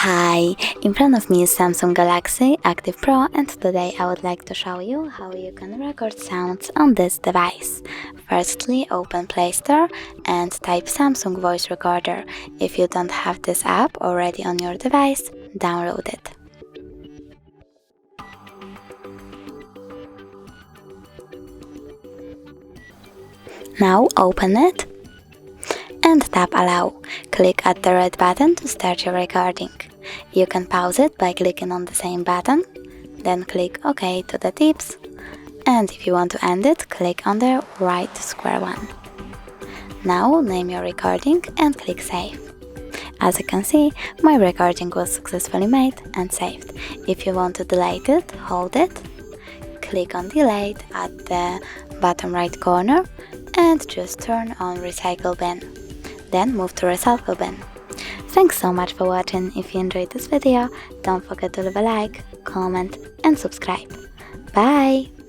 Hi, in front of me is Samsung Galaxy Active Pro, and today I would like to show you how you can record sounds on this device. Firstly, open Play Store and type Samsung Voice Recorder. If you don't have this app already on your device, download it. Now open it and tap Allow. Click at the red button to start your recording. You can pause it by clicking on the same button, then click OK to the tips, and if you want to end it, click on the right square one. Now name your recording and click Save. As you can see, my recording was successfully made and saved. If you want to delete it, hold it, click on Delete at the bottom right corner and just turn on Recycle Bin. Then move to Recycle Bin. Thanks so much for watching. If you enjoyed this video, don't forget to leave a like, comment and subscribe. Bye!